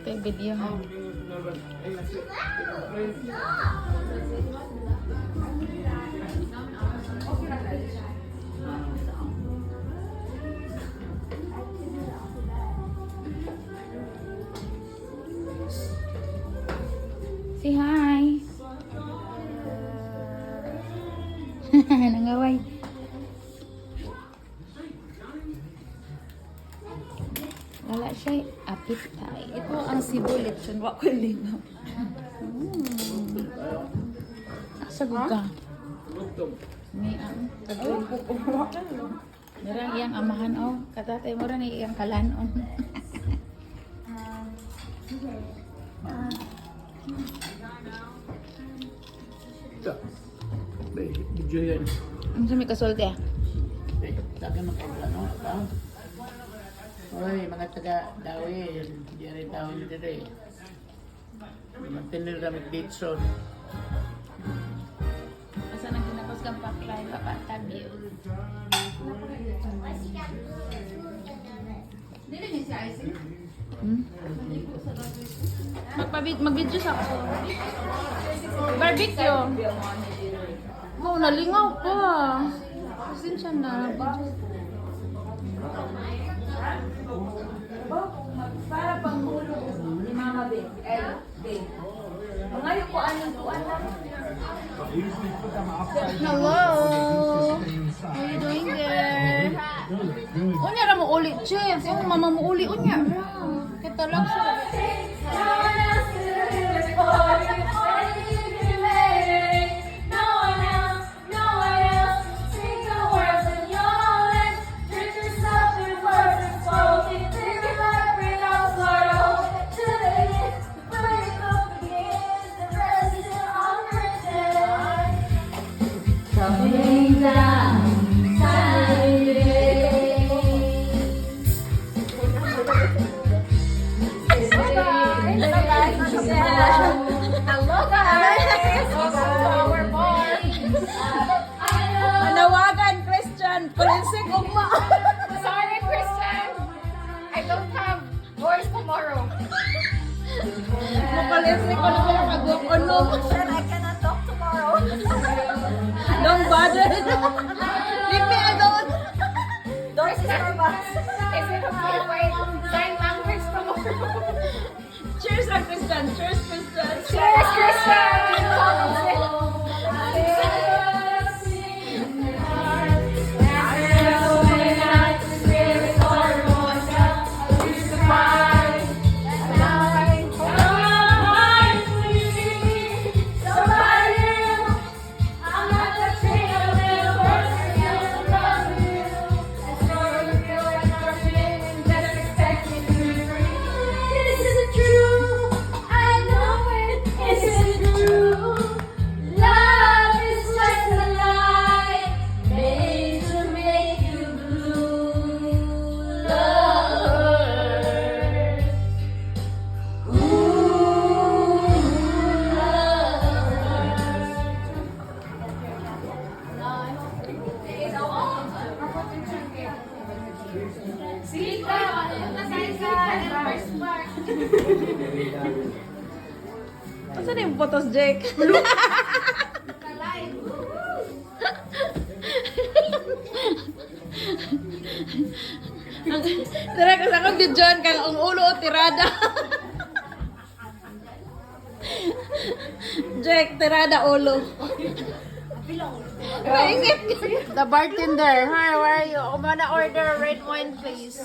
Okay, video ha. Say hi. Nangaway. Wala siya apit tayo. Ito ang Cebu lechon. Wa ko lino. Nasagod ka. May ang Merang iyang amahan oh. Katatay mo rin iyang kalanon. Video yan. Ano sa may kasulti ah? Sabi magkaklano ka. Hoy, mga taga-dawin. Diyan rin tao nyo dito eh. Magtinil kami dito. Asa nang ginapos kang paklay, papatabi. Mag-video sa ako. Barbecue. Oh, nalingaw pa. Pasensya na. Para panghulog ni Mama Ben. Ngayon ko anong tuwan lang. Hello. How you doing there? Unya ra mo uli, Chef. Yung mama mo uli, unya ra. Kita lang siya. Manawagan, Christian. Palinsik ugma. Sorry, Christian. I don't have voice tomorrow. Mapalinsik ko na kaya mag-walk on home. I cannot talk tomorrow. Don't bother. Leave me alone. Don't disturb us. Is it okay? Wait, sign language tomorrow. Cheers, Christian. Cheers, Christian. Cheers, Christian. Saan yung photos, Jake? Tara ka sa kong didyan kang ang ulo o tirada. Jake, tirada ulo. The bartender, hi, how are you? I'm gonna order a red wine, please.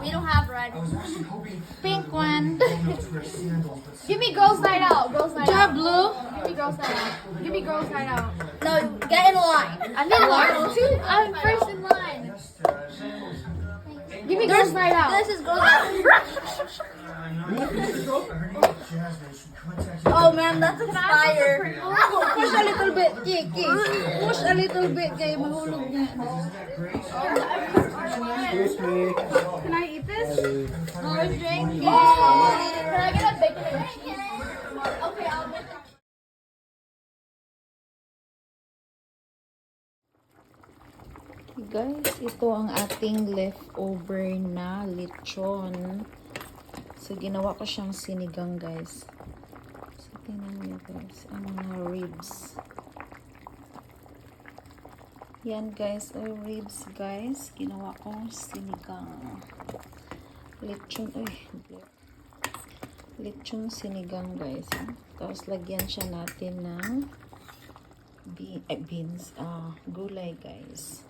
We don't have red. Pink one. Give me girls' night out. Girls' night Do you have out. blue? Give me girls' night out. Give me girls' night out. No, get in line. I'm in line. I'm first in line. Give me girls' night out. This is girls' night out. Oh man, that's fire. Push a little bit, Kiki. Push a little bit kay mahulog na. Can I eat this? No, we're drinking. Can I get a bacon and cheese? Okay, I'll make it. guys, ito ang ating leftover na lechon. So, ginawa ko siyang sinigang, guys. So, tingnan niyo, guys, ang mga ribs. Yan, guys, ribs, guys. Ginawa kong sinigang. Lechon, lechon sinigang, guys. Tapos, lagyan siya natin ng gulay, guys.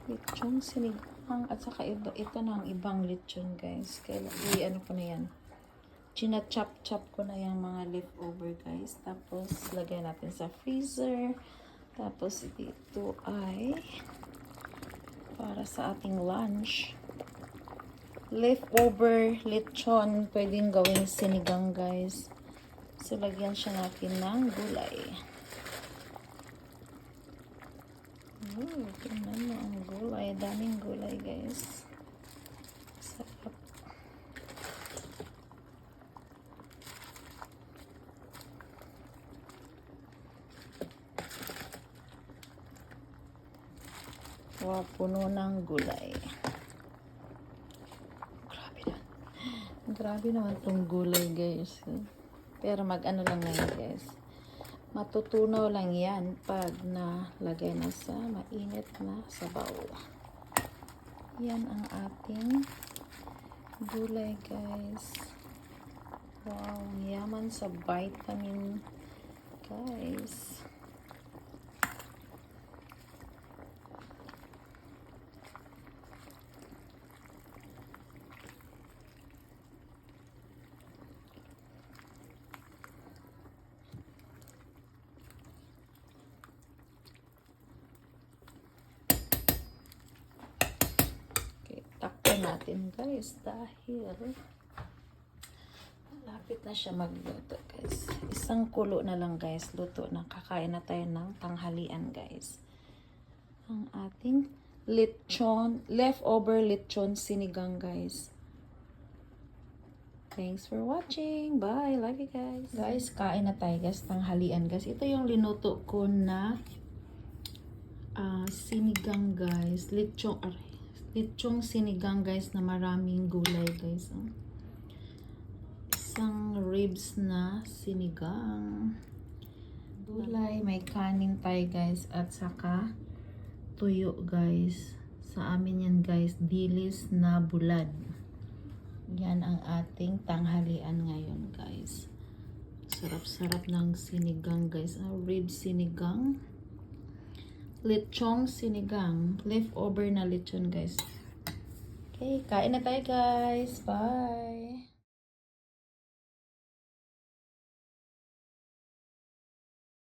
Lechon sinigang at saka ito na ang ibang lechon, guys. Kaya ano ko na yan, china-chop ko na yung mga leftover, guys. Tapos lagay natin sa freezer. Tapos dito ay para sa ating lunch. Leftover lechon pwedeng gawing sinigang, guys. So lagyan siya natin ng gulay. Tingnan mo ang gulay. Daming gulay, guys. Sarap. Wow, puno ng gulay. Grabe naman itong gulay, guys. Pero mag-ano lang yan, guys. Matutunaw lang yan pag nalagay na sa mainit na sabaw. Yan ang ating gulay, guys. Wow, yaman sa vitamin, guys. Takpan natin, guys, dahil malapit na siya magluto, guys. Isang kulo na lang, guys, luto na. Kakain na tayo ng tanghalian, guys. Ang ating lechon, leftover lechon sinigang, guys. Thanks for watching. Bye. Love you, guys. Guys, kain na tayo, guys, tanghalian, guys. Ito yung linuto ko na sinigang, guys. Lechong sinigang, guys, na maraming gulay, guys. Isang ribs na sinigang. Gulay, may kanin tayo, guys, at saka tuyo, guys. Sa amin yan, guys, dilis na bulad. Yan ang ating tanghalian ngayon, guys. Sarap-sarap ng sinigang, guys. Ribs sinigang. Lechong sinigang. Leftover na lechon, guys. Okay, kain na tayo, guys. Bye!